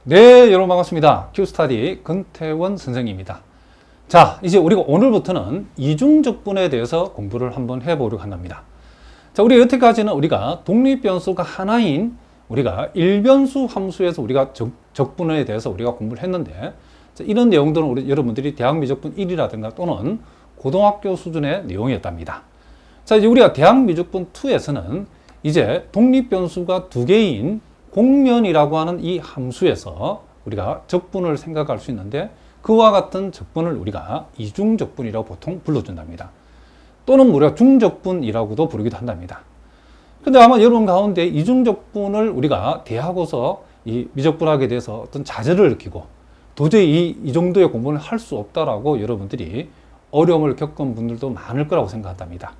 네, 여러분 반갑습니다. 큐스타디 근태원 선생님입니다. 자, 이제 우리가 오늘부터는 이중적분에 대해서 공부를 한번 해보려고 합니다. 자, 우리 여태까지는 우리가 독립변수가 하나인 우리가 일변수 함수에서 우리가 적분에 대해서 우리가 공부를 했는데, 자, 이런 내용들은 우리 여러분들이 대학미적분 1이라든가 또는 고등학교 수준의 내용이었답니다. 자, 이제 우리가 대학미적분 2에서는 이제 독립변수가 두 개인 공면이라고 하는 이 함수에서 우리가 적분을 생각할 수 있는데, 그와 같은 적분을 우리가 이중적분이라고 보통 불러준답니다. 또는 우리가 중적분이라고도 부르기도 한답니다. 근데 아마 여러분 가운데 이중적분을 우리가 대하고서 이 미적분학에 대해서 어떤 좌절을 느끼고 도저히 이 정도의 공부를 할 수 없다라고 여러분들이 어려움을 겪은 분들도 많을 거라고 생각한답니다.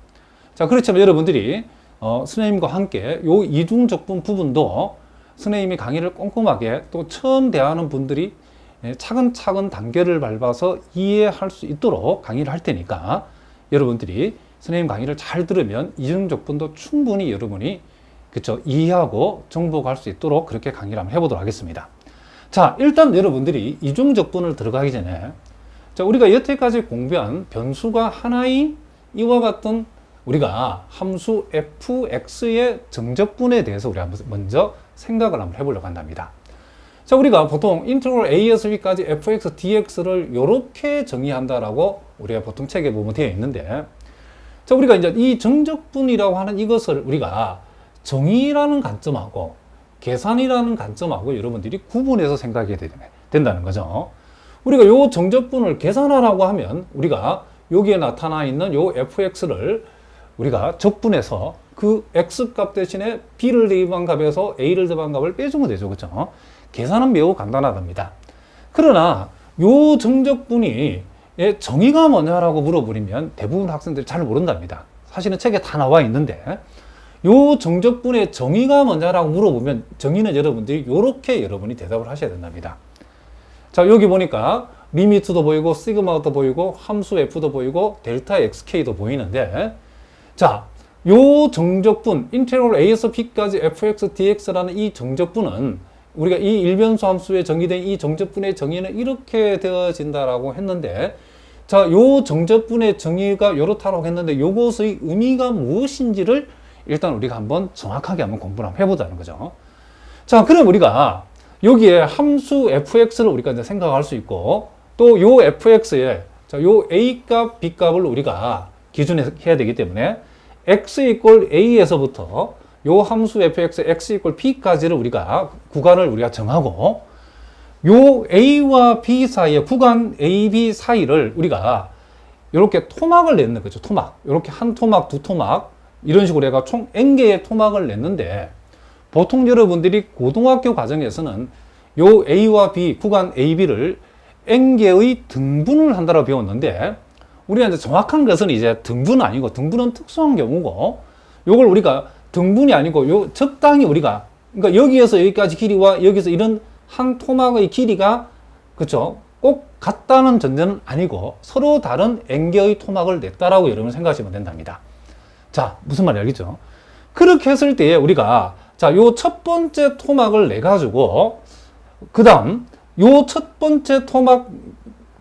자, 그렇지만 여러분들이 선생님과 함께 이 이중적분 부분도 선생님이 강의를 꼼꼼하게 또 처음 대하는 분들이 차근차근 단계를 밟아서 이해할 수 있도록 강의를 할 테니까 여러분들이 선생님 강의를 잘 들으면 이중적분도 충분히 여러분이 이해하고 정복할 수 있도록 그렇게 강의를 한번 해보도록 하겠습니다. 자, 일단 여러분들이 이중적분을 들어가기 전에 자, 우리가 여태까지 공부한 변수가 하나인 이와 같은 우리가 함수 fx의 정적분에 대해서 우리 한번 먼저 생각을 한번 해보려고 한답니다. 자, 우리가 보통 인테그럴 a에서 b까지 fx dx를 이렇게 정의한다라고 우리가 보통 책에 보면 되어 있는데, 자, 우리가 이제 이 정적분이라고 하는 이것을 우리가 정의라는 관점하고 계산이라는 관점하고 여러분들이 구분해서 생각해야 된다는 거죠. 우리가 요 정적분을 계산하라고 하면 우리가 여기에 나타나 있는 요 fx를 우리가 적분해서 그 x 값 대신에 b를 대입한 값에서 a를 더한 값을 빼주면 되죠. 그렇죠? 계산은 매우 간단하답니다. 그러나 요 정적분이 정의가 뭐냐라고 물어보면 대부분 학생들이 잘 모른답니다. 사실은 책에 다 나와 있는데 요 정적분의 정의가 뭐냐라고 물어보면 정의는 여러분들이 이렇게 여러분이 대답을 하셔야 된답니다. 자, 여기 보니까 리미트도 보이고 시그마도 보이고 함수 f도 보이고 델타 xk도 보이는데, 자, 요 정적분 인테그럴 a에서 b까지 fx dx라는 이 정적분은 우리가 이 일변수 함수에 정의된 이 정적분의 정의는 이렇게 되어진다라고 했는데, 자, 요 정적분의 정의가 이렇다라고 했는데 요것의 의미가 무엇인지를 일단 우리가 한번 정확하게 한번 공부를 한번 해보자는 거죠. 자, 그럼 우리가 여기에 함수 fx를 우리가 이제 생각할 수 있고, 또 요 fx에 자, 요 a 값, b 값을 우리가 기준에 해야 되기 때문에 x 이퀄 a에서부터 요 함수 fx x 이퀄 b까지를 우리가 구간을 우리가 정하고, 요 a와 b 사이에 구간 a, b 사이를 우리가 이렇게 토막을 냈는 거죠. 토막. 이렇게 한 토막, 두 토막 이런 식으로 해가 총 n개의 토막을 냈는데, 보통 여러분들이 고등학교 과정에서는 요 a와 b, 구간 a, b를 n개의 등분을 한다고 배웠는데, 우리가 이제 정확한 것은 이제 등분은 아니고, 등분은 특수한 경우고, 요걸 우리가 등분이 아니고 요 적당히 우리가, 그러니까 여기에서 여기까지 길이와 여기서 이런 한 토막의 길이가 그쵸 꼭 같다는 전제는 아니고 서로 다른 n개의 토막을 냈다라고 여러분 생각하시면 된답니다. 자, 무슨 말인지 알겠죠? 그렇게 했을 때 우리가 자, 요 첫 번째 토막을 내 가지고 그 다음 요 첫 번째 토막,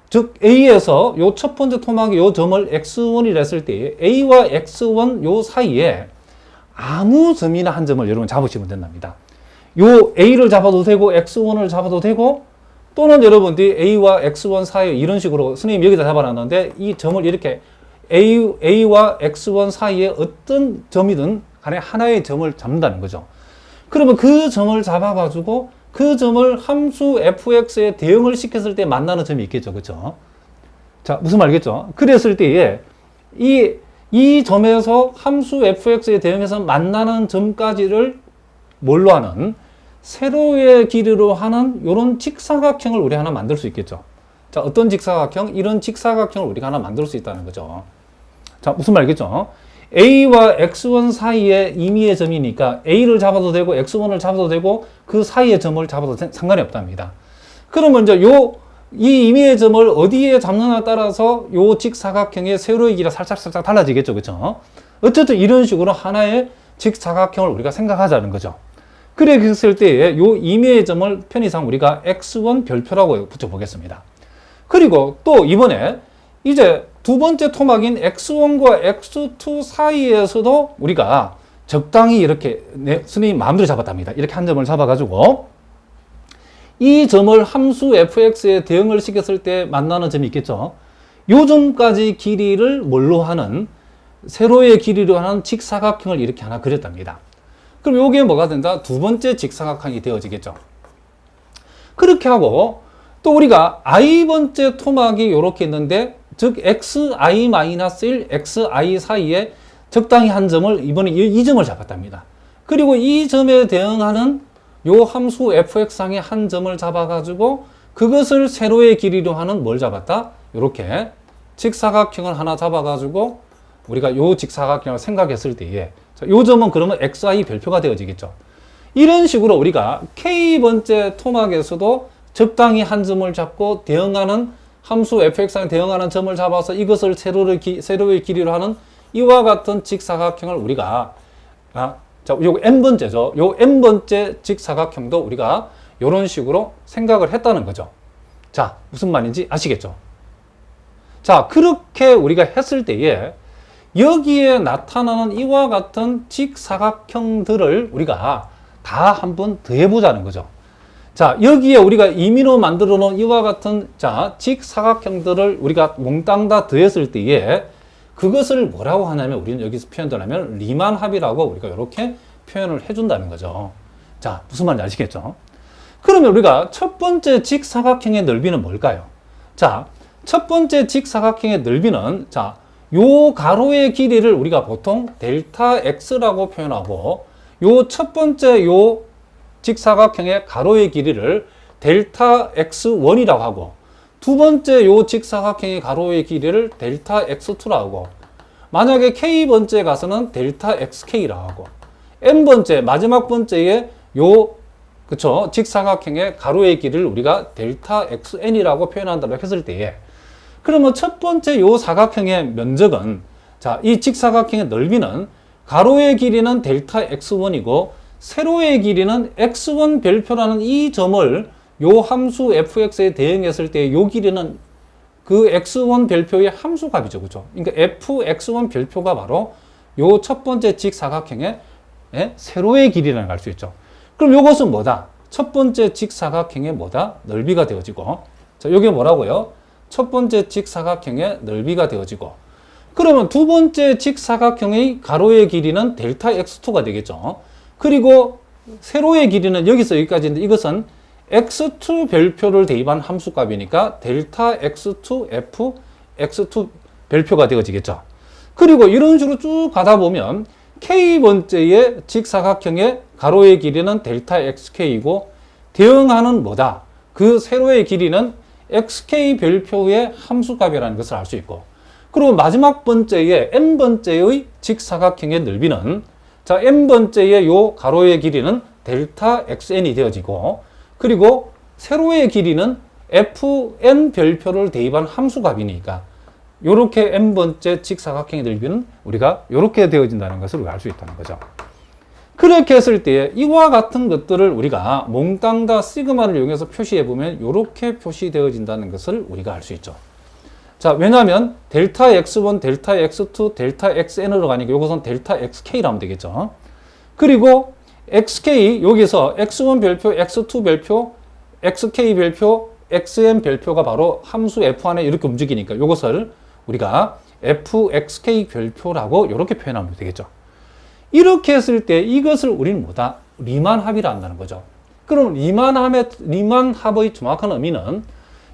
즉 A에서 요 첫 번째 토막의 요 점을 x1이라 했을 때 A와 x1 요 사이에 아무 점이나 한 점을 여러분 잡으시면 된답니다. 요 A를 잡아도 되고 x1을 잡아도 되고, 또는 여러분들이 A와 x1 사이에 이런 식으로 선생님 여기다 잡아놨는데 이 점을 이렇게 A와 x1 사이에 어떤 점이든 간에 하나의 점을 잡는다는 거죠. 그러면 그 점을 잡아가지고 그 점을 함수 fx에 대응을 시켰을 때 만나는 점이 있겠죠. 그렇죠? 자, 무슨 말이겠죠? 그랬을 때에 이 점에서 함수 fx에 대응해서 만나는 점까지를 뭘로 하는 세로의 길이로 하는 이런 직사각형을 우리 하나 만들 수 있겠죠. 자, 어떤 직사각형? 이런 직사각형을 우리가 하나 만들 수 있다는 거죠. 자, 무슨 말이겠죠? A와 X1 사이에 임의의 점이니까 A를 잡아도 되고 X1을 잡아도 되고 그 사이의 점을 잡아도 상관이 없답니다. 그러면 이제 이 임의의 점을 어디에 잡느냐에 따라서 요 직사각형의 세로의 길이가 살짝 달라지겠죠. 그렇죠? 어쨌든 이런 식으로 하나의 직사각형을 우리가 생각하자는 거죠. 그래 했을 때에 요 임의의 점을 편의상 우리가 x1 별표라고 붙여보겠습니다. 그리고 또 이번에 이제 두 번째 토막인 x1과 x2 사이에서도 우리가 적당히 이렇게 선생님 마음대로 잡았답니다. 이렇게 한 점을 잡아가지고 이 점을 함수 fx에 대응을 시켰을 때 만나는 점이 있겠죠. 요 점까지 길이를 뭘로 하는, 세로의 길이로 하는 직사각형을 이렇게 하나 그렸답니다. 그럼 요게 뭐가 된다? 두 번째 직사각형이 되어지겠죠. 그렇게 하고 또 우리가 i번째 토막이 이렇게 있는데, 즉 xi-1, xi 사이에 적당히 한 점을 이번에 이 점을 잡았답니다. 그리고 이 점에 대응하는 요 함수 fx상의 한 점을 잡아가지고 그것을 세로의 길이로 하는 뭘 잡았다? 이렇게 직사각형을 하나 잡아가지고 우리가 요 직사각형을 생각했을 때에 요 점은 그러면 xi 별표가 되어지겠죠. 이런 식으로 우리가 k번째 토막에서도 적당히 한 점을 잡고 대응하는 함수 fx상에 대응하는 점을 잡아서 이것을 세로의 길이로 하는 이와 같은 직사각형을 우리가 자, 요 n번째죠. 요 n번째 직사각형도 우리가 이런 식으로 생각을 했다는 거죠. 자, 무슨 말인지 아시겠죠? 자, 그렇게 우리가 했을 때에 여기에 나타나는 이와 같은 직사각형들을 우리가 다 한번 더해보자는 거죠. 자, 여기에 우리가 임의로 만들어 놓은 이와 같은 직사각형들을 우리가 몽땅 다 더했을 때에 그것을 뭐라고 하냐면 우리는 여기서 표현하면 리만 합이라고 우리가 이렇게 표현을 해준다는 거죠. 자, 무슨 말인지 아시겠죠? 그러면 우리가 첫 번째 직사각형의 넓이는 뭘까요? 자, 첫 번째 직사각형의 넓이는 요 가로의 길이를 우리가 보통 델타 x라고 표현하고 요 첫 번째 요 직사각형의 가로의 길이를 델타 x1이라고 하고 두 번째 요 직사각형의 가로의 길이를 델타 x2라고 하고 만약에 k번째 가서는 델타 xk라고 하고 n번째 마지막 번째에 요 그쵸 직사각형의 가로의 길이를 우리가 델타 xn이라고 표현한다고 했을 때에 그러면 첫 번째 요 사각형의 면적은 이 직사각형의 넓이는 가로의 길이는 델타 x1이고 세로의 길이는 x1 별표라는 이 점을 요 함수 fx에 대응했을 때 요 길이는 그 x1 별표의 함수값이죠. 그죠? 그러니까 fx1 별표가 바로 요 첫 번째 직사각형의 세로의 길이라는 걸 알 수 있죠. 그럼 요것은 뭐다? 첫 번째 직사각형의 뭐다? 넓이가 되어지고. 자, 요게 뭐라고요? 첫 번째 직사각형의 넓이가 되어지고. 그러면 두 번째 직사각형의 가로의 길이는 델타 x2가 되겠죠. 그리고 세로의 길이는 여기서 여기까지인데 이것은 x2 별표를 대입한 함수값이니까 델타 x2 f x2 별표가 되어지겠죠. 그리고 이런 식으로 쭉 가다 보면 k번째의 직사각형의 가로의 길이는 델타 xk이고 대응하는 뭐다? 그 세로의 길이는 xk 별표의 함수값이라는 것을 알 수 있고 그리고 마지막 번째의 n번째의 직사각형의 넓이는 n번째의 요 가로의 길이는 델타 xn이 되어지고 그리고 세로의 길이는 fn 별표를 대입한 함수값이니까 요렇게 n번째 직사각형의 넓이는 우리가 요렇게 되어진다는 것을 우리가 알 수 있다는 거죠. 그렇게 했을 때 이와 같은 것들을 우리가 몽땅 다 시그마를 이용해서 표시해 보면 요렇게 표시되어진다는 것을 우리가 알 수 있죠. 자, 왜냐하면 델타 x1, 델타 x2, 델타 xn으로 가니까 이것은 델타 xk라고 하면 되겠죠. 그리고 xk 여기서 x1 별표, x2 별표, xk 별표, xn 별표가 바로 함수 f 안에 이렇게 움직이니까 이것을 우리가 fxk 별표라고 이렇게 표현하면 되겠죠. 이렇게 했을 때 이것을 우리는 뭐다? 리만 합이라 한다는 거죠. 그럼 리만 합의 정확한 의미는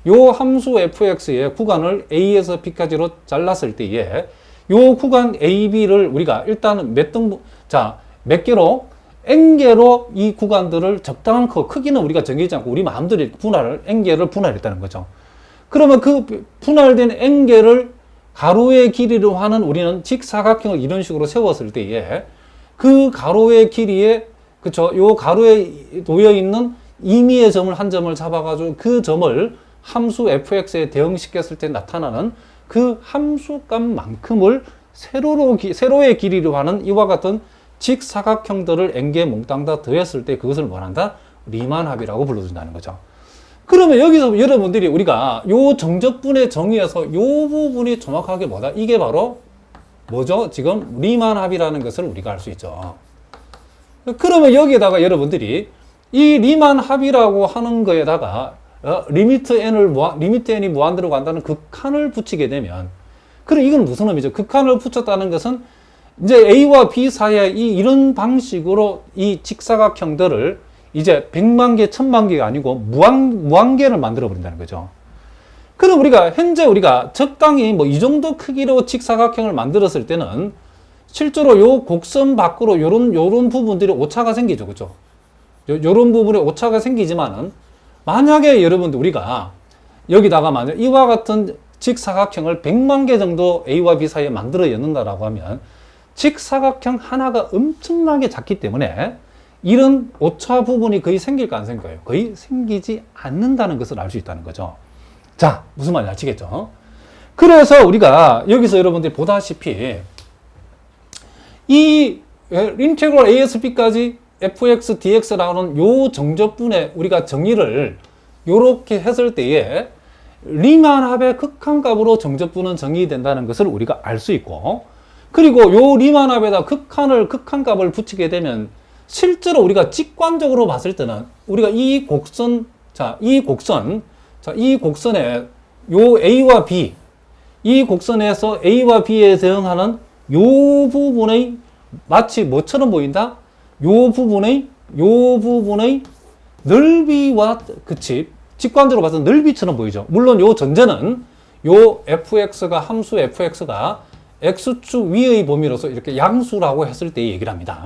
요 함수 fx의 구간을 a에서 b까지로 잘랐을 때에 요 구간 a, b를 우리가 일단은 몇 개로 n개로 이 구간들을 적당한 크기는 우리가 정해지지 않고 우리 마음대로 n개를 분할했다는 거죠. 그러면 그 분할된 n개를 가로의 길이로 하는 우리는 직사각형을 이런 식으로 세웠을 때에 그 가로의 길이에 그쵸 요 가로에 놓여 있는 임의의 점을 한 점을 잡아가지고 그 점을 함수 fx에 대응시켰을 때 나타나는 그 함수값만큼을 세로의 길이로 하는 이와 같은 직사각형들을 n개 몽땅 다 더했을 때 그것을 뭐한다? 리만 합이라고 불러준다는 거죠. 그러면 여기서 여러분들이 우리가 요 정적분의 정의에서 요 부분이 정확하게 뭐다? 이게 바로 뭐죠? 지금 리만 합이라는 것을 우리가 알 수 있죠. 그러면 여기에다가 여러분들이 이 리만 합이라고 하는 거에다가 리미트 n이 무한대로 간다는 극한을 붙이게 되면, 그럼 이건 무슨 의미죠? 극한을 붙였다는 것은 이제 A와 B 사이에 이런 방식으로 이 직사각형들을 이제 100만 개, 1000만 개가 아니고 무한개를 만들어 버린다는 거죠. 그럼 우리가 현재 우리가 적당히 뭐 이 정도 크기로 직사각형을 만들었을 때는 실제로 요 곡선 밖으로 요런 부분들이 오차가 생기죠. 그죠? 요런 부분에 오차가 생기지만은 만약에 여러분들 우리가 여기다가 만약 이와 같은 직사각형을 100만 개 정도 A와 B 사이에 만들어 였는다라고 하면 직사각형 하나가 엄청나게 작기 때문에 이런 오차 부분이 거의 생길까 안 생길까요? 거의 생기지 않는다는 것을 알 수 있다는 거죠. 자, 무슨 말인지 아시겠죠? 그래서 우리가 여기서 여러분들이 보다시피 이 인테그럴 ASB까지 fx, dx라는 요 정적분의 우리가 정의를 요렇게 했을 때에 리만합의 극한값으로 정적분은 정의된다는 것을 우리가 알 수 있고, 그리고 요 리만합에다 극한값을 붙이게 되면 실제로 우리가 직관적으로 봤을 때는 우리가 이 곡선에 요 A와 B, 이 곡선에서 A와 B에 대응하는 요 부분의 마치 뭐처럼 보인다? 요 부분의 넓이와, 그치? 직관적으로 봐서 넓이처럼 보이죠. 물론 요 전제는 요 fx가 함수 fx가 x축 위의 범위로서 이렇게 양수라고 했을 때 얘기를 합니다.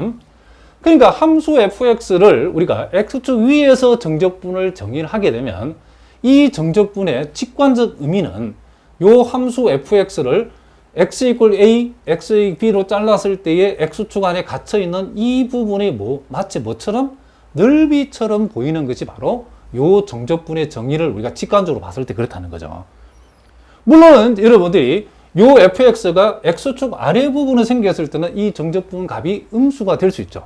그러니까 함수 fx를 우리가 x축 위에서 정적분을 정의를 하게 되면 이 정적분의 직관적 의미는 요 함수 fx를 x 이퀄 a, x b로 잘랐을 때의 x축 안에 갇혀있는 이 부분이 마치 뭐처럼? 넓이처럼 보이는 것이 바로 요 정적분의 정의를 우리가 직관적으로 봤을 때 그렇다는 거죠. 물론 여러분들이 요 fx가 x축 아래 부분에 생겼을 때는 이 정적분 값이 음수가 될 수 있죠.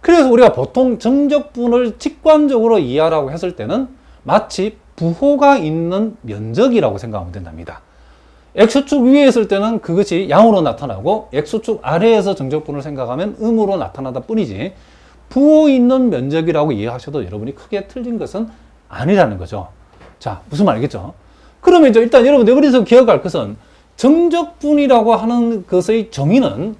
그래서 우리가 보통 정적분을 직관적으로 이해하라고 했을 때는 마치 부호가 있는 면적이라고 생각하면 된답니다. x축 위에 있을 때는 그것이 양으로 나타나고 x축 아래에서 정적분을 생각하면 음으로 나타나다 뿐이지 부호 있는 면적이라고 이해하셔도 여러분이 크게 틀린 것은 아니라는 거죠. 자, 무슨 말 알겠죠? 그러면 이제 일단 여러분들 여기서 기억할 것은 정적분이라고 하는 것의 정의는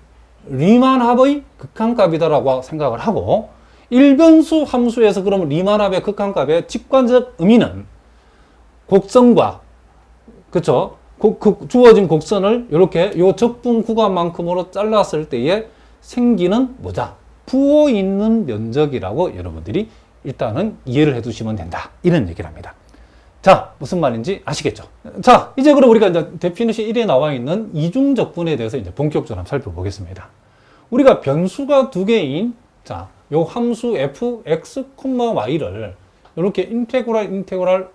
리만합의 극한값이다라고 생각을 하고, 일변수 함수에서 그러면 리만합의 극한값의 직관적 의미는 곡선과, 그쵸? 주어진 곡선을 이렇게 요 적분 구간만큼으로 잘랐을 때에 생기는 뭐다? 부호 있는 면적이라고 여러분들이 일단은 이해를 해 두시면 된다. 이런 얘기를 합니다. 자, 무슨 말인지 아시겠죠? 자, 이제 그럼 우리가 이제 데피니션 1에 나와 있는 이중적분에 대해서 이제 본격적으로 한번 살펴보겠습니다. 우리가 변수가 두 개인, 자, 요 함수 fx, y를 이렇게 인테그랄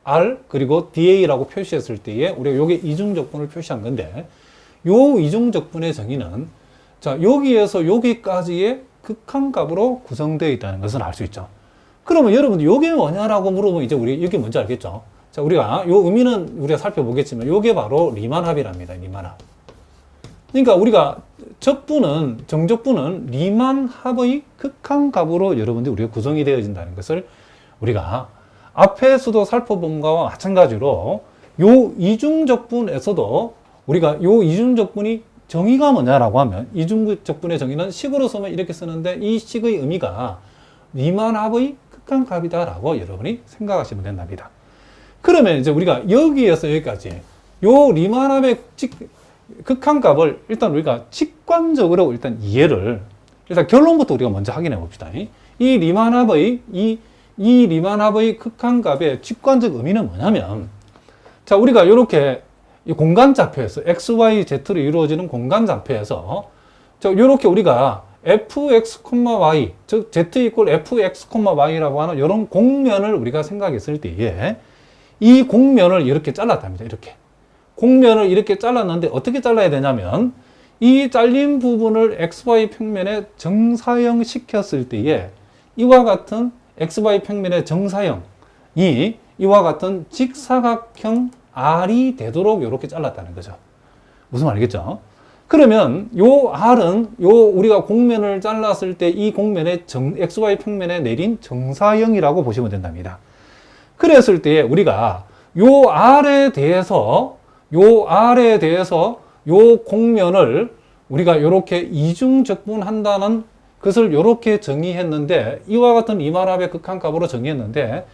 r 그리고 da라고 표시했을 때에 우리가 요게 이중적분을 표시한 건데, 요 이중적분의 정의는 자, 여기에서 여기까지의 극한값으로 구성되어 있다는 것을 알 수 있죠. 그러면 여러분들 요게 뭐냐라고 물어보면 이제 우리 이게 뭔지 알겠죠? 자, 우리가 요 의미는 우리가 살펴보겠지만 요게 바로 리만합이랍니다. 리만합. 그러니까 우리가 정적분은 리만합의 극한값으로 여러분들 우리가 구성이 되어진다는 것을 우리가 앞에서도 살펴본 것과 마찬가지로 요 이중적분에서도 우리가 요 이중적분이 정의가 뭐냐라고 하면 이중적분의 정의는 식으로 쓰면 이렇게 쓰는데 이 식의 의미가 리만합의 극한값이다라고 여러분이 생각하시면 된답니다. 그러면 이제 우리가 여기에서 여기까지 요 리만합의 극한값을 일단 우리가 직관적으로 일단 이해를, 일단 결론부터 우리가 먼저 확인해 봅시다. 이 리만합의 극한값의 직관적 의미는 뭐냐면, 자, 우리가 이렇게 공간좌표에서 XYZ로 이루어지는 공간좌표에서 이렇게 우리가 fx, y, 즉 z 이퀄 fx, y라고 하는 이런 공면을 우리가 생각했을 때에 이 공면을 이렇게 잘랐답니다. 이렇게 공면을 이렇게 잘랐는데 어떻게 잘라야 되냐면 이 잘린 부분을 XY 평면에 정사형 시켰을 때에 이와 같은 XY 평면의 정사형이 이와 같은 직사각형 R이 되도록 이렇게 잘랐다는 거죠. 무슨 말이겠죠? 그러면 요 R은 요 우리가 공면을 잘랐을 때 이 공면의 XY 평면에 내린 정사형이라고 보시면 된답니다. 그랬을 때 우리가 요 R에 대해서 요 공면을 우리가 이렇게 이중적분한다는 것을 이렇게 정의했는데 이와 같은 리만함의 극한값으로 정의했는데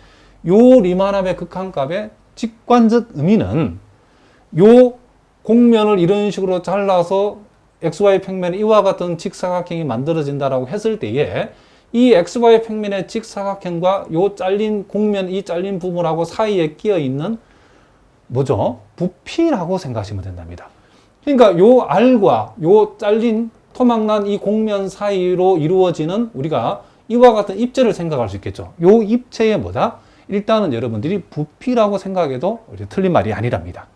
요 리만함의 극한값의 직관적 의미는 요 공면을 이런 식으로 잘라서 XY 평면에 이와 같은 직사각형이 만들어진다라고 했을 때에 이 XY 평면의 직사각형과 요 잘린 공면, 이 잘린 부분하고 사이에 끼어 있는 뭐죠? 부피라고 생각하시면 된답니다. 그러니까 요 R과 요 잘린 토막난 이 공면 사이로 이루어지는 우리가 이와 같은 입체를 생각할 수 있겠죠. 요 입체의 뭐다? 일단은 여러분들이 부피라고 생각해도 틀린 말이 아니랍니다.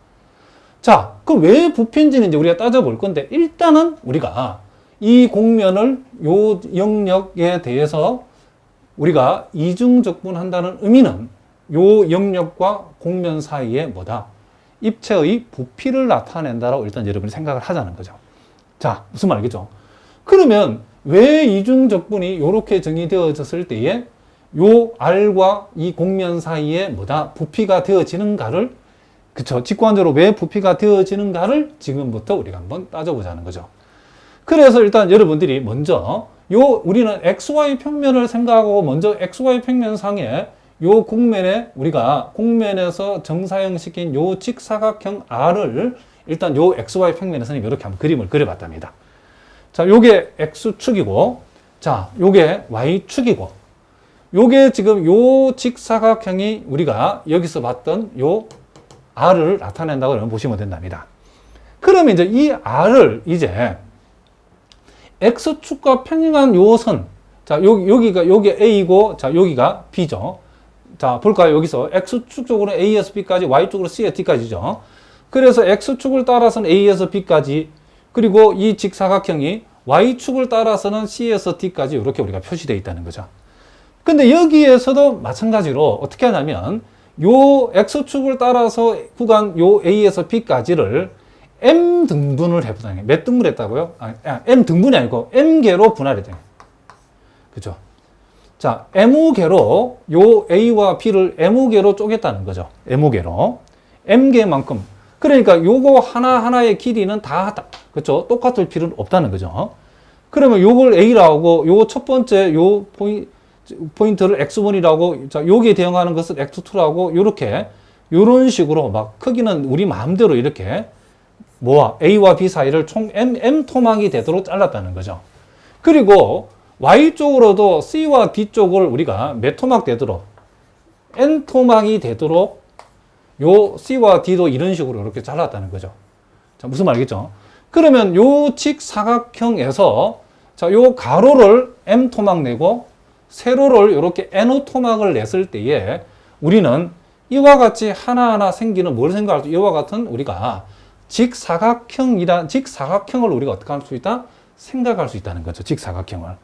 자, 그럼 왜 부피인지는 이제 우리가 따져볼 건데, 일단은 우리가 이 공면을 요 영역에 대해서 우리가 이중적분한다는 의미는 요 영역과 공면 사이에 뭐다? 입체의 부피를 나타낸다라고 일단 여러분이 생각을 하자는 거죠. 자, 무슨 말이겠죠? 그러면 왜 이중적분이 이렇게 정의되어졌을 때에 요 R과 이 공면 사이에 뭐다? 부피가 되어지는가를, 그쵸? 직관적으로 왜 부피가 되어지는가를 지금부터 우리가 한번 따져보자는 거죠. 그래서 일단 여러분들이 먼저 우리는 XY 평면을 생각하고 먼저 XY 평면상에 요 공면에 우리가 공면에서 정사형 시킨 요 직사각형 R을 일단 요 XY 평면에서는 이렇게 한번 그림을 그려봤답니다. 자, 요게 X축이고, 자, 요게 Y축이고, 요게 지금 요 직사각형이 우리가 여기서 봤던 요 R을 나타낸다고 보시면 된답니다. 그러면 이제 이 R을 이제 X축과 평행한 요 선, 자, 여기가 A고, 자, 여기가 B죠. 자, 볼까요? 여기서 X축 쪽으로 A에서 B까지, Y쪽으로 C에서 D까지죠. 그래서 X축을 따라서는 A에서 B까지, 그리고 이 직사각형이 Y축을 따라서는 C에서 D까지 이렇게 우리가 표시되어 있다는 거죠. 근데 여기에서도 마찬가지로 어떻게 하냐면 요 X축을 따라서 구간 요 A에서 B까지를 M 등분을 해보자. 몇 등분 했다고요? M 등분이 아니고 M개로 분할했다. 그죠? 자, M개로 요 A와 B를 M개로 쪼갰다는 거죠. M개로. M개만큼. 그러니까 요거 하나하나의 길이는 다, 그렇죠? 똑같을 필요는 없다는 거죠. 그러면 요걸 A라고, 요 첫 번째 요 포인트를 X1이라고, 자, 요게 대응하는 것을 X2라고, 요런 식으로 막 크기는 우리 마음대로 이렇게 A와 B 사이를 총 M 토막이 되도록 잘랐다는 거죠. 그리고 Y쪽으로도 C와 D쪽을 우리가 몇 토막 되도록, N 토막이 되도록 요 C와 D도 이런 식으로 이렇게 잘랐다는 거죠. 자, 무슨 말이겠죠? 그러면 요 직사각형에서 자, 요 가로를 M 토막 내고 세로를 이렇게 NO 토막을 냈을 때에 우리는 이와 같이 하나하나 생기는 뭘 생각할 수, 이와 같은 우리가 직사각형을 우리가 어떻게 할 수 있다? 생각할 수 있다는 거죠. 직사각형을.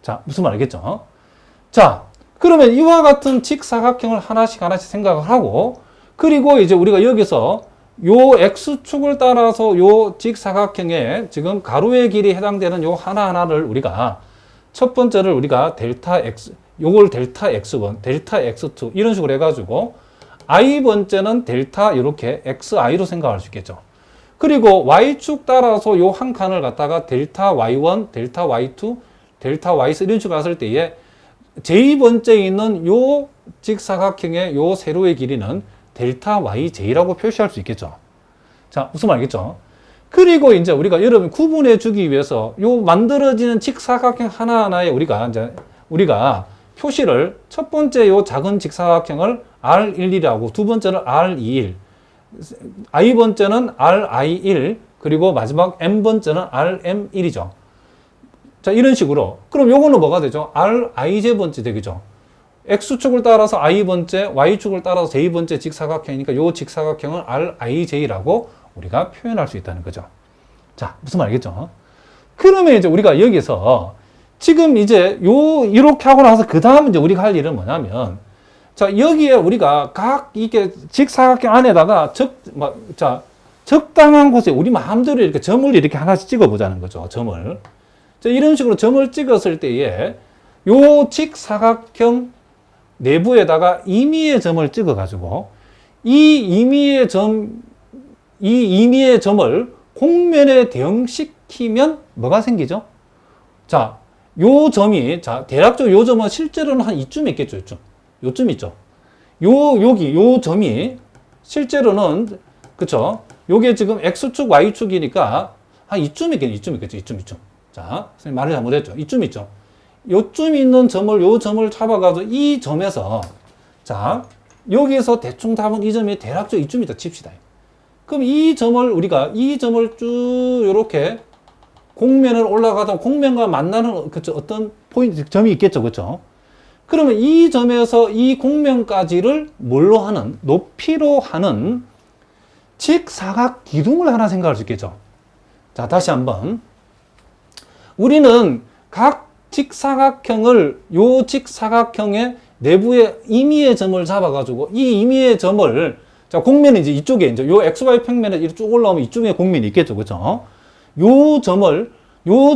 자, 무슨 말이겠죠? 자, 그러면 이와 같은 직사각형을 하나씩 생각을 하고, 그리고 이제 우리가 여기서 요 X축을 따라서 요 직사각형에 지금 가로의 길이 해당되는 요 하나하나를 우리가 첫 번째를 우리가 델타 X, 요걸 델타 X1, 델타 X2 이런 식으로 해가지고 I 번째는 델타 이렇게 XI로 생각할 수 있겠죠. 그리고 Y축 따라서 요 한 칸을 갖다가 델타 Y1, 델타 Y2, 델타 Y3 이런 식으로 했을 때에 J번째에 있는 요 직사각형의 요 세로의 길이는 델타 YJ라고 표시할 수 있겠죠. 자, 무슨 말이겠죠? 그리고 이제 우리가 여러분 구분해 주기 위해서 요 만들어지는 직사각형 하나하나에 우리가 표시를 첫 번째 요 작은 직사각형을 R11이라고, 두 번째는 R21, I 번째는 RI1, 그리고 마지막 M 번째는 RM1이죠. 자, 이런 식으로. 그럼 요거는 뭐가 되죠? RIJ 번째 되겠죠. X축을 따라서 I번째, Y축을 따라서 J번째 직사각형이니까 요 직사각형은 RIJ라고 우리가 표현할 수 있다는 거죠. 자, 무슨 말 알겠죠? 그러면 이제 우리가 여기서 지금 이제 이렇게 하고 나서 그 다음 이제 우리가 할 일은 뭐냐면, 자, 여기에 우리가 각 이게 직사각형 안에다가 적당한 곳에 우리 마음대로 이렇게 점을 이렇게 하나씩 찍어 보자는 거죠. 점을. 자, 이런 식으로 점을 찍었을 때에 요 직사각형 내부에다가 임의의 점을 찍어 가지고 이 임의의 점을 곡면에 대응시키면 뭐가 생기죠? 자, 요 점이, 자, 대략적으로 요 점은 실제로는 한 이쯤 있겠죠, 이쯤. 요쯤 있죠. 요 점이 실제로는, 그쵸? 요게 지금 X축, Y축이니까 한 이쯤 있겠죠, 이쯤. 자, 선생님 말을 잘못했죠. 이쯤 있죠. 요쯤 있는 점을, 요 점을 잡아가지고 이 점에서, 자, 여기서 대충 잡은 이 점이 대략적으로 이쯤 있다 칩시다. 그럼 이 점을 쭉 요렇게 곡면을 올라가다 곡면과 만나는 그쵸 어떤 포인트 점이 있겠죠, 그렇죠? 그러면 이 점에서 이 곡면까지를 뭘로 하는 높이로 하는 직사각 기둥을 하나 생각할 수 있겠죠. 자, 다시 한번 우리는 각 직사각형을 요 직사각형의 내부에 임의의 점을 잡아가지고 이 임의의 점을 자 곡면이 이제 이쪽에 이제 요 XY 평면에 이렇게 쭉 올라오면 이쪽에 곡면이 있겠죠, 그렇죠? 요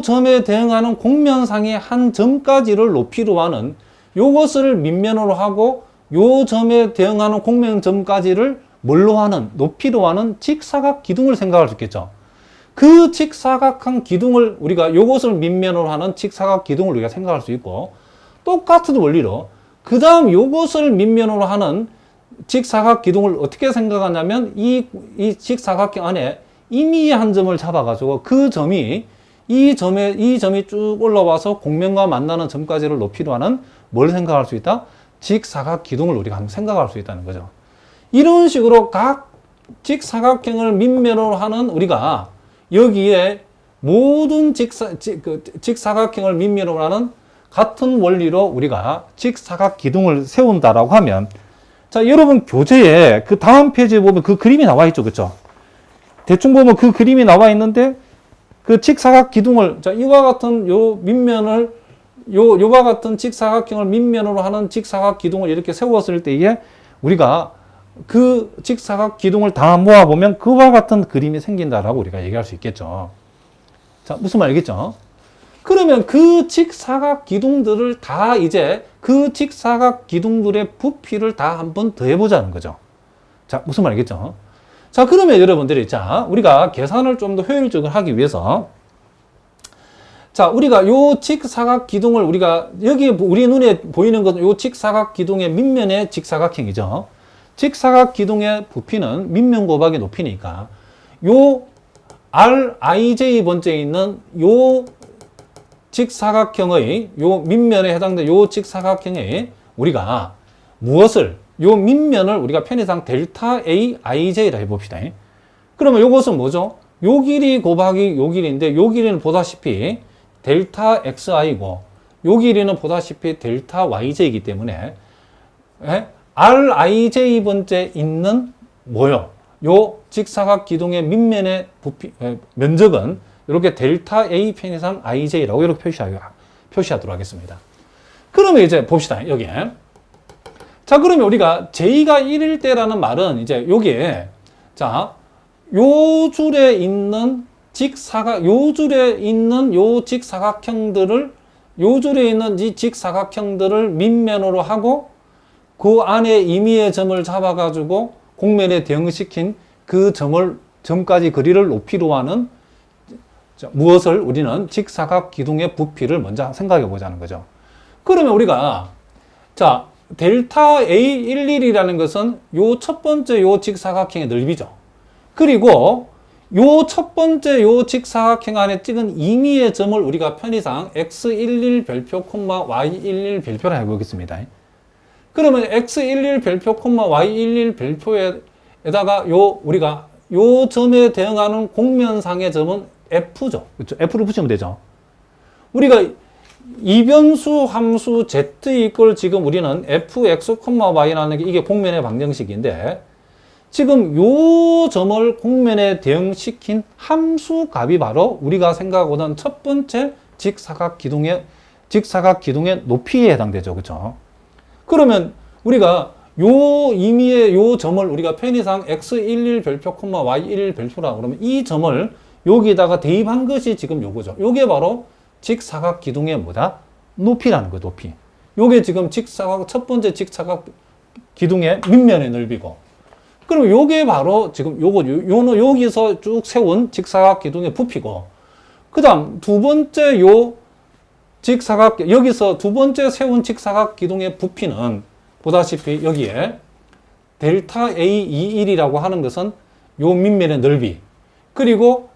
점에 대응하는 곡면상의 한 점까지를 높이로 하는 요것을 밑면으로 하고 요 점에 대응하는 곡면점까지를 뭘로 하는 높이로 하는 직사각 기둥을 생각할 수 있겠죠. 그 직사각한 기둥을 우리가 요것을 밑면으로 하는 직사각 기둥을 우리가 생각할 수 있고 똑같은 원리로 그 다음 요것을 밑면으로 하는 직사각 기둥을 어떻게 생각하냐면 이 직사각형 안에 임의의 한 점을 잡아가지고 그 점이 이 점이 쭉 올라와서 곡면과 만나는 점까지를 높이로 하는 뭘 생각할 수 있다? 직사각 기둥을 우리가 한번 생각할 수 있다는 거죠. 이런 식으로 각 직사각형을 밑면으로 하는 우리가 여기에 모든 직사각형을 밑면으로 하는 같은 원리로 우리가 직사각 기둥을 세운다라고 하면 자, 여러분 교재에 그 다음 페이지에 보면 그 그림이 나와 있죠. 그렇죠? 대충 보면 그 그림이 나와 있는데 그 직사각 기둥을 자, 이와 같은 요 밑면을 요와 같은 직사각형을 밑면으로 하는 직사각 기둥을 이렇게 세웠을 때에 우리가 그 직사각 기둥을 다 모아 보면 그와 같은 그림이 생긴다라고 우리가 얘기할 수 있겠죠. 자, 무슨 말 알겠죠? 그러면 그 직사각 기둥들을 다 이제 그 직사각 기둥들의 부피를 다 한번 더해보자는 거죠. 자, 무슨 말 알겠죠? 자, 그러면 여러분들이 자, 우리가 계산을 좀 더 효율적으로 하기 위해서 자, 우리가 요 직사각 기둥을 우리가 여기 우리 눈에 보이는 것은 요 직사각 기둥의 밑면의 직사각형이죠. 직사각 기둥의 부피는 밑면 곱하기 높이니까 요 RIJ 번째에 있는 요 직사각형의 요 밑면에 해당되는 요 직사각형의 우리가 무엇을 요 밑면을 우리가 편의상 델타 A IJ라 해봅시다. 그러면 요것은 뭐죠? 요 길이 곱하기 요 길인데 요 길이는 보다시피 델타 XI고 요 길이는 보다시피 델타 YJ이기 때문에 RIJ 번째 있는 뭐요? 요 직사각 기둥의 밑면의 부피 면적은 이렇게 델타 A 편의상 IJ라고 이렇게 표시하도록 하겠습니다. 그러면 이제 봅시다. 여기에. 자, 그러면 우리가 J가 1일 때라는 말은 이제 여기에 자, 요 줄에 있는 요 줄에 있는 요 직사각형들을 요 줄에 있는 이 직사각형들을 밑면으로 하고 그 안에 임의의 점을 잡아가지고 곡면에 대응시킨 그 점까지 거리를 높이로 하는 무엇을 우리는 직사각 기둥의 부피를 먼저 생각해 보자는 거죠. 그러면 우리가 자 델타 A11이라는 것은 요 첫 번째 요 직사각형의 넓이죠. 그리고 요 첫 번째 요 직사각형 안에 찍은 임의의 점을 우리가 편의상 X11 별표, Y11 별표라 해보겠습니다. 그러면 X11 별표, Y11 별표에다가 우리가 요 점에 대응하는 곡면상의 점은 F죠. 그렇죠? F를 붙이면 되죠. 우리가 이변수 함수 Z 이꼴 지금 우리는 Fx, Y라는 게 이게 곡면의 방정식인데 지금 요 점을 곡면에 대응시킨 함수값이 바로 우리가 생각하던 첫 번째 직사각 기둥의 높이에 해당되죠. 그렇죠? 그러면 우리가 요 임의의 요 점을 우리가 편의상 x11 별표, y11 별표라고 그러면 이 점을 여기다가 대입한 것이 지금 요거죠. 요게 바로 직사각 기둥의 뭐다? 높이라는 거예요, 높이. 요게 지금 첫 번째 직사각 기둥의 밑면의 넓이고, 그럼 요게 바로 지금 요는 여기서 쭉 세운 직사각 기둥의 부피고, 그 다음 두 번째 여기서 두 번째 세운 직사각 기둥의 부피는 보다시피 여기에 델타 A21이라고 하는 것은 요 밑면의 넓이, 그리고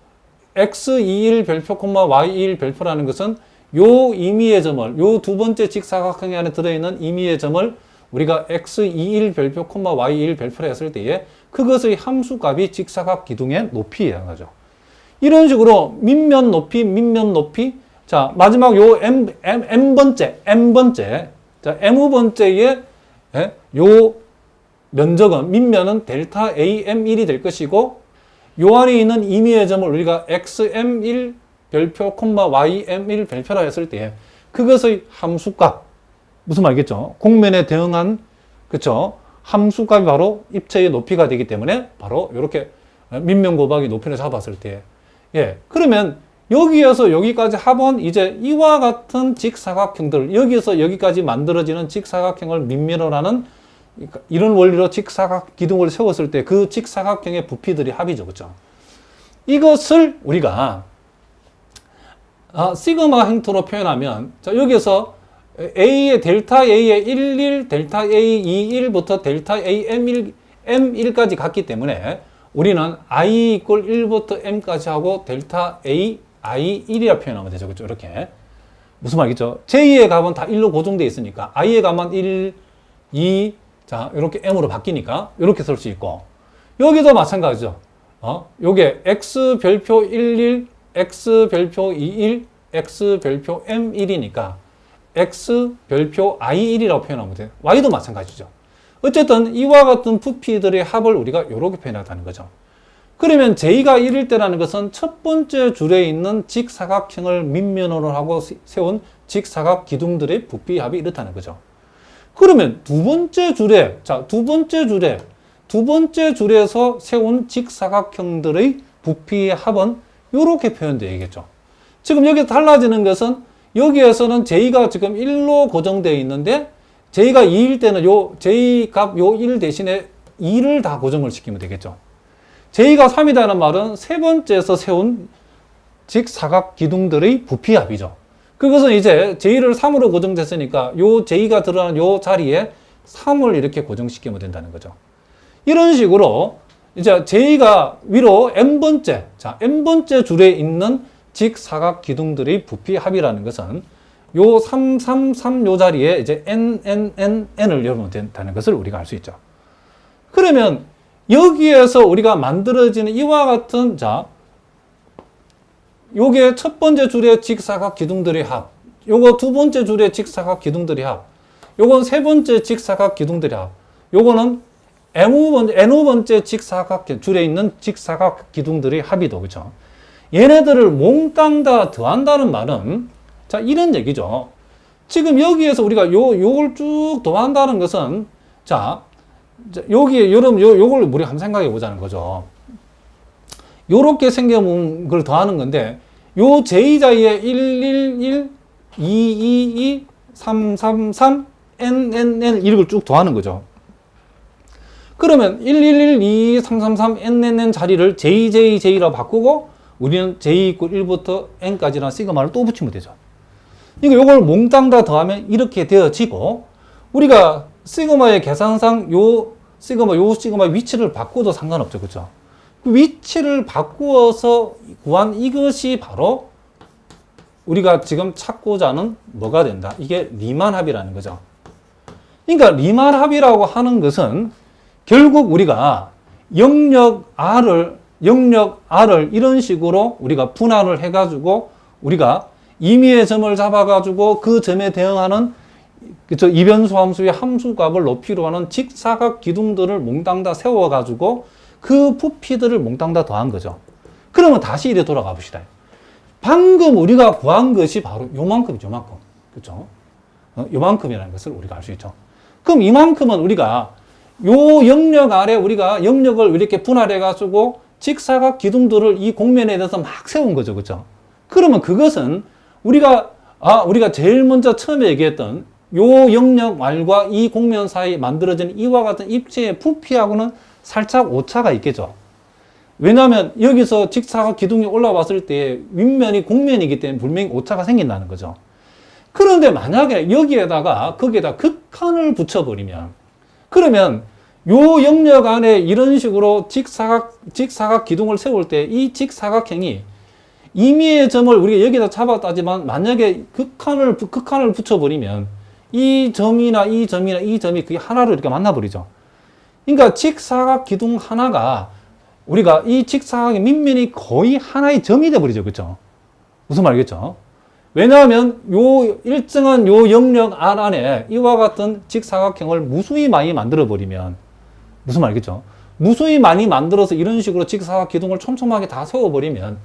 x21 별표, y21 별표라는 것은 요 임의의 점을, 요 두 번째 직사각형 안에 들어있는 임의의 점을 우리가 x21 별표, y21 별표로 했을 때에 그것의 함수값이 직사각 기둥의 높이에 해당하죠. 이런 식으로 밑면 높이, 자, 마지막 요 m번째, 자, m번째의 요 면적은, 밑면은 델타 AM1이 될 것이고, 요 안에 있는 임의의 점을 우리가 xm1 별표, ym1 별표라 했을 때 그것의 함수값, 무슨 말이겠죠? 곡면에 대응한, 그쵸? 함수값이 바로 입체의 높이가 되기 때문에 바로 이렇게 밑면 곱하기 높이를 잡았을 때, 예, 그러면 여기에서 여기까지 합은 이제 이와 같은 직사각형들, 여기서 여기까지 만들어지는 직사각형을 밑면으로 하는 이런 원리로 직사각 기둥을 세웠을 때 그 직사각형의 부피들이 합이죠. 그렇죠? 이것을 우리가 시그마 형태로 표현하면, 자, 여기서 A의 델타 A의 11, 델타 A21부터 델타 AM1, M1까지 갔기 때문에 우리는 I 이퀄 1부터 M까지 하고 델타 A, I1이라 표현하면 되죠. 그렇죠? 이렇게. 무슨 말이겠죠? J의 값은 다 1로 고정되어 있으니까 I의 값은 1, 2, 자, 이렇게 M으로 바뀌니까 이렇게 쓸 수 있고, 여기도 마찬가지죠. 요게 X 별표 11, X 별표 21, X 별표 M1이니까 X 별표 I1이라고 표현하면 돼요. Y도 마찬가지죠. 어쨌든 이와 같은 부피들의 합을 우리가 이렇게 표현한다는 거죠. 그러면 J가 1일 때라는 것은 첫 번째 줄에 있는 직사각형을 밑면으로 하고 세운 직사각 기둥들의 부피 합이 이렇다는 거죠. 그러면 두 번째 줄에서 세운 직사각형들의 부피의 합은 이렇게 표현되겠죠. 지금 여기 달라지는 것은 여기에서는 J가 지금 1로 고정되어 있는데 J가 2일 때는 요 J 값 요 1 대신에 2를 다 고정을 시키면 되겠죠. J가 3이라는 말은 세 번째에서 세운 직사각 기둥들의 부피합이죠. 그것은 이제 J를 3으로 고정됐으니까 요 J가 들어가는 요 자리에 3을 이렇게 고정시키면 된다는 거죠. 이런 식으로 이제 J가 위로 N번째, 자, N번째 줄에 있는 직사각 기둥들의 부피 합이라는 것은 요 3, 3, 3 요 자리에 이제 N을 열면 된다는 것을 우리가 알 수 있죠. 그러면 여기에서 우리가 만들어지는 이와 같은, 자, 요게 첫 번째 줄의 직사각 기둥들의 합, 요거 두 번째 줄의 직사각 기둥들의 합, 요건 세 번째 직사각 기둥들의 합, 요거는 N번째 직사각 줄에 있는 직사각 기둥들의 합이도, 그렇죠? 얘네들을 몽땅 다 더한다는 말은, 자, 이런 얘기죠. 지금 여기에서 우리가 요걸 쭉 더한다는 것은, 자, 여기에 요걸 우리 한번 생각해 보자는 거죠. 요렇게 생겨본 걸 더하는 건데, 요 J자리에 111, 222, 333, NNN 이걸 쭉 더하는 거죠. 그러면 111, 2, 333, NNN 자리를 JJJ라고 바꾸고 우리는 J 이퀄 1부터 N까지라는 시그마를 또 붙이면 되죠. 그러니까 요걸 몽땅 다 더하면 이렇게 되어지고, 우리가 시그마의 계산상 요 시그마 위치를 바꿔도 상관없죠. 그렇죠? 그 위치를 바꾸어서 구한 이것이 바로 우리가 지금 찾고자 하는 뭐가 된다. 이게 리만 합이라는 거죠. 그러니까 리만 합이라고 하는 것은 결국 우리가 영역 R을 이런 식으로 우리가 분할을 해가지고 우리가 임의의 점을 잡아가지고 그 점에 대응하는 그쵸? 이변수 함수의 함수값을 높이로 하는 직사각 기둥들을 몽땅 다 세워가지고 그 부피들을 몽땅 다 더한 거죠. 그러면 다시 이래 돌아가 봅시다. 방금 우리가 구한 것이 바로 요만큼이죠, 요만큼. 그쵸? 요만큼이라는 것을 우리가 알 수 있죠. 그럼 이만큼은 우리가 요 영역 아래 우리가 영역을 이렇게 분할해가지고 직사각 기둥들을 이 공면에 대해서 막 세운 거죠. 그쵸? 그러면 그것은 우리가 제일 먼저 처음에 얘기했던 요 영역 R과 이 공면 사이에 만들어진 이와 같은 입체의 부피하고는 살짝 오차가 있겠죠. 왜냐하면 여기서 직사각 기둥이 올라왔을 때 윗면이 공면이기 때문에 분명히 오차가 생긴다는 거죠. 그런데 만약에 거기에다 극한을 붙여버리면, 그러면 요 영역 안에 이런 식으로 직사각 기둥을 세울 때 이 직사각형이 임의의 점을 우리가 여기다 잡았다지만 만약에 극한을 붙여버리면 이 점이나 이 점이나 이 점이 그게 하나로 이렇게 만나버리죠. 그러니까 직사각 기둥 하나가 우리가 이 직사각의 밑면이 거의 하나의 점이 돼버리죠. 그렇죠? 무슨 말이겠죠? 왜냐하면 요 일정한 요 영역 안에 이와 같은 직사각형을 무수히 많이 만들어 버리면 무슨 말이겠죠? 무수히 많이 만들어서 이런 식으로 직사각 기둥을 촘촘하게 다 세워버리면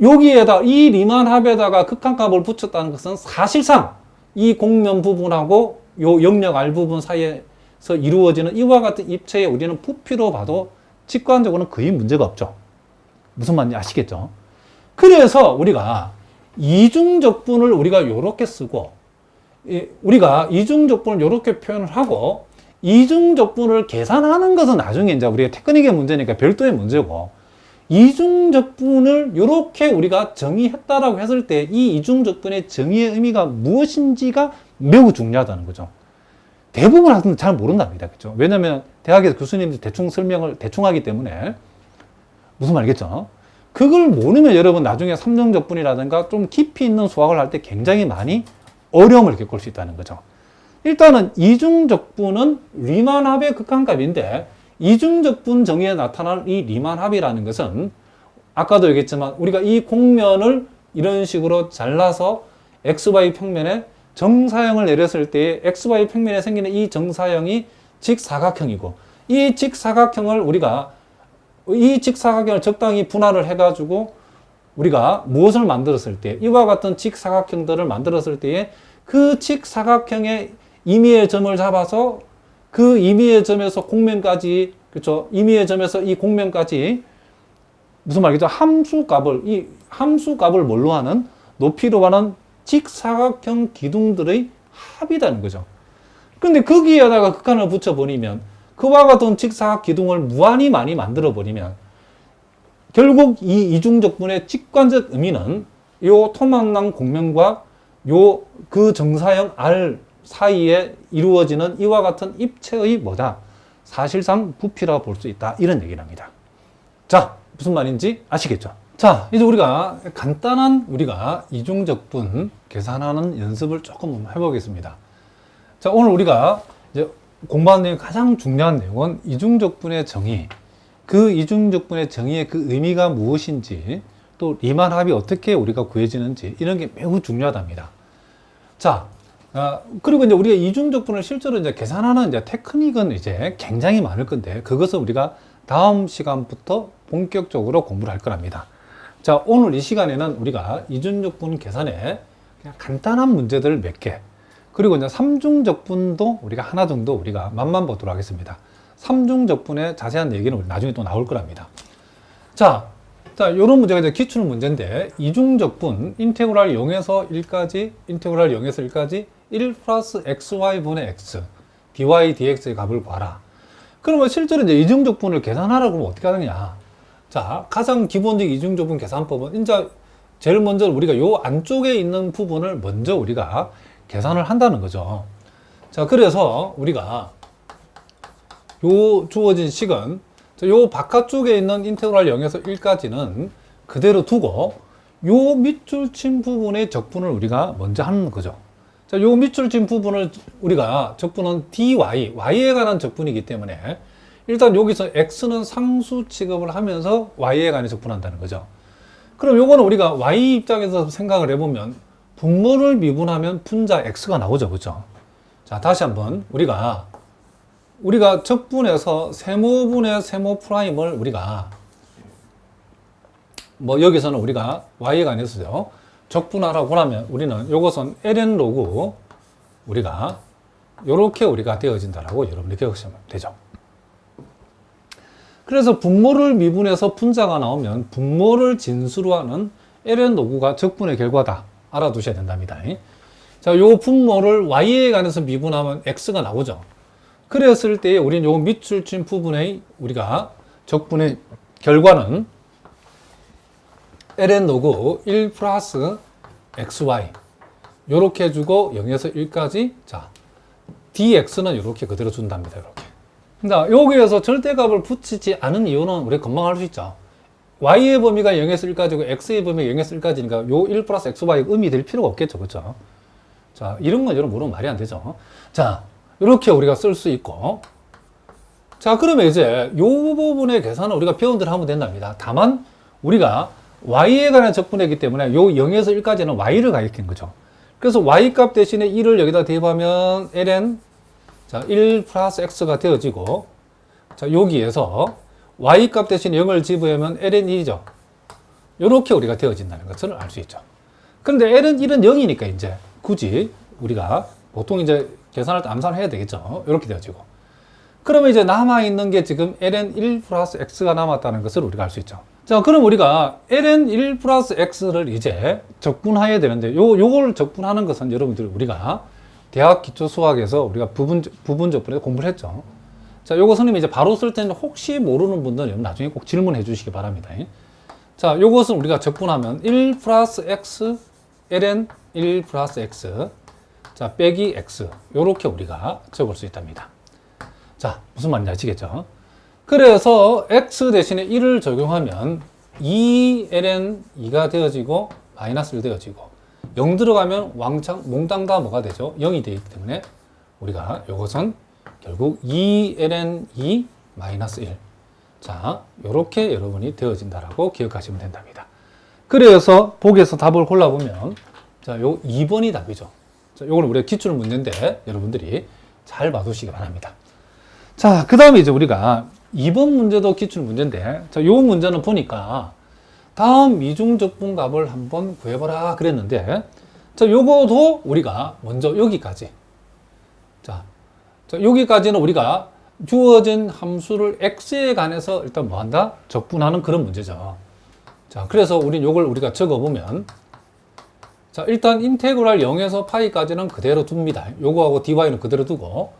여기에다 이 리만합에다가 극한값을 붙였다는 것은 사실상 이 공면 부분하고 요 영역 R 부분 사이에서 이루어지는 이와 같은 입체에 우리는 부피로 봐도 직관적으로는 거의 문제가 없죠. 무슨 말인지 아시겠죠? 그래서 우리가 이중적분을 우리가 이렇게 쓰고, 우리가 이중적분을 이렇게 표현을 하고, 이중적분을 계산하는 것은 나중에 이제 우리가 테크닉의 문제니까 별도의 문제고, 이중적분을 이렇게 우리가 정의했다라고 했을 때 이 이중적분의 정의의 의미가 무엇인지가 매우 중요하다는 거죠. 대부분 학생들 잘 모른답니다. 그렇죠? 왜냐하면 대학에서 교수님들 대충 설명을 대충 하기 때문에 무슨 말이겠죠? 그걸 모르면 여러분 나중에 삼중적분이라든가 좀 깊이 있는 수학을 할 때 굉장히 많이 어려움을 겪을 수 있다는 거죠. 일단은 이중적분은 리만합의 극한값인데 이중적분 정의에 나타날 이 리만합이라는 것은 아까도 얘기했지만 우리가 이 공면을 이런 식으로 잘라서 XY 평면에 정사형을 내렸을 때 XY 평면에 생기는 이 정사형이 직사각형이고 이 직사각형을 적당히 분할을 해가지고 우리가 무엇을 만들었을 때 이와 같은 직사각형들을 만들었을 때에 그 직사각형의 임의의 점을 잡아서 그 임의의 점에서 공면까지, 그렇죠? 임의의 점에서 이 공면까지 무슨 말이죠? 이 함수값을 뭘로 하는? 높이로 하는 직사각형 기둥들의 합이라는 거죠. 근데 거기에다가 극한을 붙여버리면 그와 같은 직사각 기둥을 무한히 많이 만들어버리면 결국 이 이중적분의 직관적 의미는 요 토막난 공면과 그 정사형 R 사이에 이루어지는 이와 같은 입체의 뭐다? 사실상 부피라고 볼 수 있다. 이런 얘기를 합니다. 자, 무슨 말인지 아시겠죠? 자, 이제 우리가 간단한 이중적분 계산하는 연습을 조금 해보겠습니다. 자, 오늘 우리가 이제 공부하는 내용 가장 중요한 내용은 이중적분의 정의, 그 이중적분의 정의의 그 의미가 무엇인지, 또 리만합이 어떻게 우리가 구해지는지 이런 게 매우 중요하답니다. 자, 그리고 이제 우리가 이중적분을 실제로 이제 계산하는 이제 테크닉은 이제 굉장히 많을 건데 그것은 우리가 다음 시간부터 본격적으로 공부를 할 거랍니다. 자, 오늘 이 시간에는 우리가 이중적분 계산에 그냥 간단한 문제들 몇 개, 그리고 이제 삼중적분도 우리가 하나 정도 우리가 맛만 보도록 하겠습니다. 삼중적분의 자세한 얘기는 우리 나중에 또 나올 거랍니다. 자, 요런 문제가 이제 기출 문제인데, 이중적분, 인테그랄 0에서 1까지, 1 플러스 xy분의 x, dy, dx의 값을 구하라. 그러면 실제로 이제 이중적분을 계산하라고 하면 어떻게 하느냐. 자, 가장 기본적인 이중적분 계산법은, 이제 제일 먼저 우리가 요 안쪽에 있는 부분을 먼저 우리가 계산을 한다는 거죠. 자, 그래서 우리가 요 주어진 식은 요 바깥쪽에 있는 인테그랄 0에서 1까지는 그대로 두고 요 밑줄 친 부분의 적분을 우리가 먼저 하는 거죠. 자, 요 밑줄 친 부분을 우리가 적분은 dy, y에 관한 적분이기 때문에 일단 여기서 x는 상수 취급을 하면서 y에 관해 적분한다는 거죠. 그럼 요거는 우리가 y 입장에서 생각을 해보면 분모를 미분하면 분자 x가 나오죠. 그죠? 자, 다시 한번 우리가 적분해서 세모분의 세모 프라임을 우리가 뭐 여기서는 우리가 y에 관해서요 적분하라고 하면 우리는 요것은 ln 로그 우리가 요렇게 우리가 되어진다라고 여러분이 기억하시면 되죠. 그래서 분모를 미분해서 분자가 나오면 분모를 진수로 하는 ln 로그가 적분의 결과다 알아두셔야 된답니다. 자, 요 분모를 y에 관해서 미분하면 x가 나오죠. 그랬을 때 우리는 요 밑줄 친 부분의 우리가 적분의 결과는 ln 로그 1 플러스 xy 요렇게 해주고 0에서 1까지 자 dx는 이렇게 그대로 준답니다. 이렇게. 자, 여기에서 절대값을 붙이지 않은 이유는 우리가 금방 알 수 있죠. y의 범위가 0에서 1까지고 x의 범위가 0에서 1까지니까 요 1 플러스 xy가 의미될 필요가 없겠죠. 그렇죠? 자, 이런 건 여러분 모르면 말이 안 되죠. 자, 이렇게 우리가 쓸 수 있고 자, 그러면 이제 요 부분의 계산은 우리가 배운 대로 하면 된답니다. 다만 우리가 y에 관한 적분이기 때문에 요 0에서 1까지는 y를 가리킨 거죠. 그래서 y값 대신에 1을 여기다 대입하면 ln 자, 1 플러스 x가 되어지고 자, 여기에서 y값 대신에 0을 집으면 ln 1이죠. 요렇게 우리가 되어진다는 것을 알 수 있죠. 그런데 ln 1은 0이니까 이제 굳이 우리가 보통 이제 계산할 때 암산을 해야 되겠죠. 이렇게 되어지고. 그러면 이제 남아있는 게 지금 ln 1 플러스 x가 남았다는 것을 우리가 알 수 있죠. 자, 그럼 우리가 ln 1 플러스 x를 이제 적분해야 되는데, 요걸 적분하는 것은 여러분들 우리가 대학 기초 수학에서 우리가 부분 적분에서 공부를 했죠. 자, 요거 선생님이 이제 바로 쓸 때는 혹시 모르는 분들은 나중에 꼭 질문해 주시기 바랍니다. 자, 요것은 우리가 적분하면 1 플러스 x ln 1 플러스 x 자, 빼기 x 요렇게 우리가 적을 수 있답니다. 자, 무슨 말인지 아시겠죠? 그래서 x 대신에 1을 적용하면 2ln 2가 되어지고 마이너스 1 되어지고 0 들어가면 몽땅 다 뭐가 되죠? 0이 되기 때문에 우리가 이것은 결국 2ln 2 마이너스 1 자, 요렇게 여러분이 되어진다라고 기억하시면 된답니다. 그래서 보기에서 답을 골라보면 자, 요 2번이 답이죠. 자, 요거는 우리가 기출 문제인데 여러분들이 잘 봐두시기 바랍니다. 자, 그 다음에 이제 우리가 2번 문제도 기출 문제인데, 자, 요 문제는 보니까 다음 미중적분값을 한번 구해보라 그랬는데, 자, 요거도 우리가 먼저 여기까지. 자, 여기까지는 우리가 주어진 함수를 x에 관해서 일단 뭐 한다? 적분하는 그런 문제죠. 자, 그래서 요걸 우리가 적어보면, 자, 일단 인테그랄 0에서 파이까지는 그대로 둡니다. 요거하고 dy는 그대로 두고,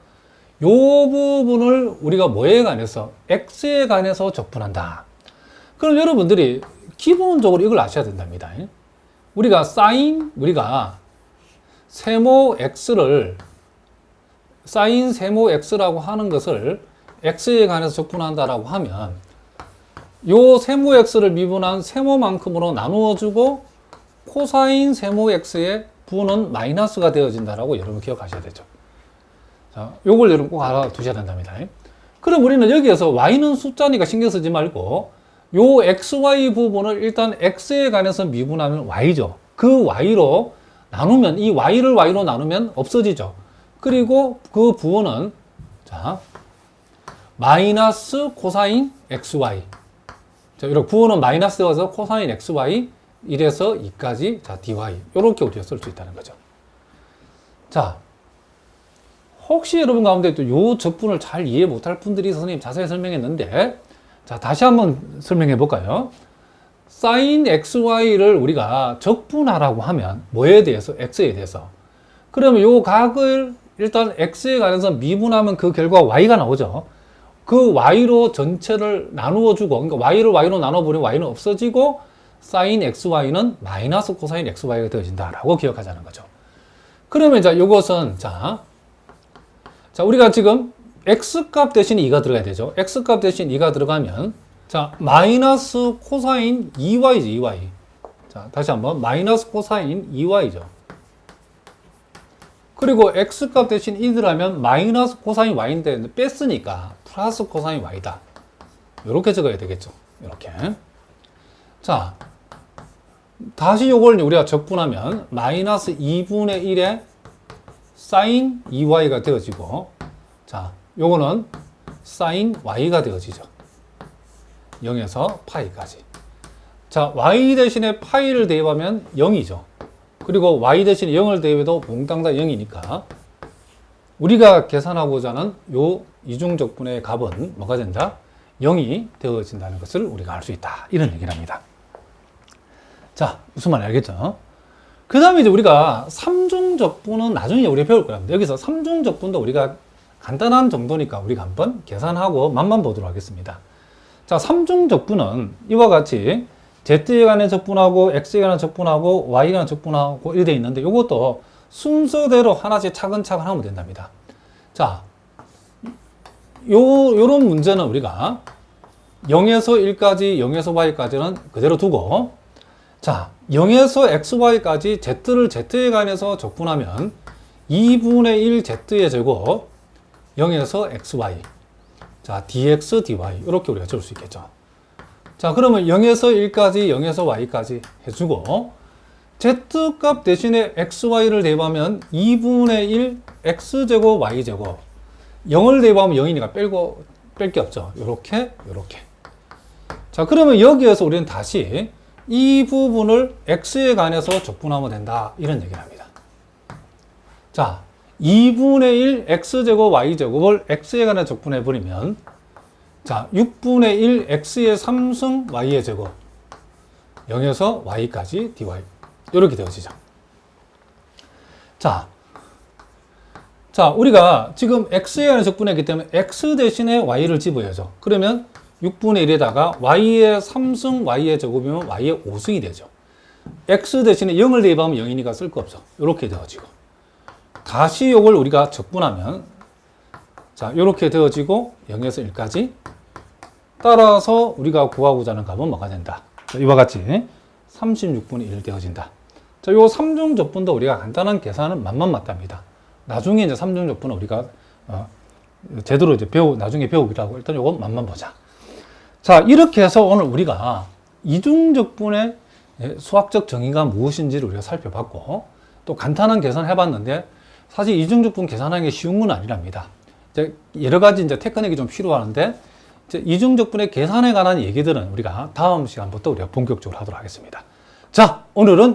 요 부분을 우리가 뭐에 관해서? x에 관해서 적분한다. 그럼 여러분들이 기본적으로 이걸 아셔야 된답니다. 우리가 세모 x라고 하는 것을 x에 관해서 적분한다라고 하면 요 세모 x를 미분한 세모만큼으로 나누어주고 코사인 세모 x의 부는 마이너스가 되어진다라고 여러분 기억하셔야 되죠. 자, 요걸 여러분 꼭 알아두셔야 된답니다. 그럼 우리는 여기에서 y는 숫자니까 신경 쓰지 말고 요 xy 부분을 일단 x에 관해서 미분하면 y죠. 그 y로 나누면 이 y를 y로 나누면 없어지죠. 그리고 그 부호는 자 마이너스 코사인 xy 자, 이렇게 부호는 마이너스여서 코사인 xy 1에서 2까지 자 dy 이렇게 우리가 쓸 수 있다는 거죠. 자, 혹시 여러분 가운데 또 요 적분을 잘 이해 못할 분들이 선생님 자세히 설명했는데 자, 다시 한번 설명해 볼까요? sin xy를 우리가 적분하라고 하면 뭐에 대해서? x에 대해서. 그러면 요 각을 일단 x에 관해서 미분하면 그 결과 y가 나오죠. 그 y로 전체를 나누어 주고 그러니까 y를 y로 나눠버리면 y는 없어지고 sin xy는 마이너스 코사인 xy가 되어진다라고 기억하자는 거죠. 그러면 자, 요것은 자, 우리가 지금 x값 대신 2가 들어가야 되죠. x값 대신 2가 들어가면 자, 마이너스 코사인 2y죠, 2y. 자, 다시 한번 마이너스 코사인 2y죠. 그리고 x값 대신 2 들어가면 마이너스 코사인 y인데 뺐으니까 플러스 코사인 y다. 이렇게 적어야 되겠죠. 이렇게. 자, 다시 요걸 우리가 적분하면 마이너스 2분의 1에 sin 2y가 되어지고, 자, 요거는 sin y가 되어지죠. 0에서 파이까지. 자, y 대신에 파이를 대입하면 0이죠. 그리고 y 대신에 0을 대입해도 몽땅 다 0이니까 우리가 계산하고자 하는 요 이중적분의 값은 뭐가 된다? 0이 되어진다는 것을 우리가 알 수 있다. 이런 얘기를 합니다. 자, 무슨 말인지 알겠죠? 그 다음에 이제 우리가 삼중적분은 나중에 우리가 배울 거랍니다. 여기서 삼중적분도 우리가 간단한 정도니까 우리가 한번 계산하고 맛만 보도록 하겠습니다. 자, 삼중적분은 이와 같이 Z에 관한 적분하고 X에 관한 적분하고 Y에 관한 적분하고 이렇게 되어 있는데 이것도 순서대로 하나씩 차근차근 하면 된답니다. 자, 요런 문제는 우리가 0에서 1까지, 0에서 Y까지는 그대로 두고, 자, 0에서 XY까지 Z를 Z에 관해서 적분하면 2분의 1 Z의 제곱 0에서 XY. 자, dx, dy. 이렇게 우리가 적을 수 있겠죠. 자, 그러면 0에서 1까지, 0에서 y까지 해주고, z값 대신에 xy를 대입하면 2분의 1 x제곱 y제곱. 0을 대입하면 0이니까 뺄 게 없죠. 요렇게. 자, 그러면 여기에서 우리는 다시 이 부분을 x에 관해서 적분하면 된다. 이런 얘기를 합니다. 자, 2분의 1 x제곱 y제곱을 x에 관해 적분해버리면, 자, 6분의 1 x의 3승 y의 제곱 0에서 y까지 dy 이렇게 되어지죠. 자, 우리가 지금 x에 관해 적분했기 때문에 x 대신에 y를 집어야죠. 그러면 6분의 1에다가 y의 3승 y의 제곱이면 y의 5승이 되죠. x 대신에 0을 대입하면 0이니까 쓸 거 없어. 이렇게 되어지고, 다시 이걸 우리가 적분하면, 자, 이렇게 되어지고 0에서 1까지. 따라서 우리가 구하고자 하는 값은 뭐가 된다? 자, 이와 같이 36분의 1 되어진다. 자, 요 삼중적분도 우리가 간단한 계산은 맛만 맞답니다. 나중에 이제 삼중적분은 우리가 제대로 이제 나중에 배우기로 하고 일단 요건 맛만 보자. 자, 이렇게 해서 오늘 우리가 이중적분의 수학적 정의가 무엇인지를 우리가 살펴봤고, 또 간단한 계산을 해봤는데, 사실 이중적분 계산하는 게 쉬운 건 아니랍니다. 이제 여러 가지 이제 테크닉이 좀 필요하는데, 이제 이중적분의 계산에 관한 얘기들은 우리가 다음 시간부터 우리가 본격적으로 하도록 하겠습니다. 자, 오늘은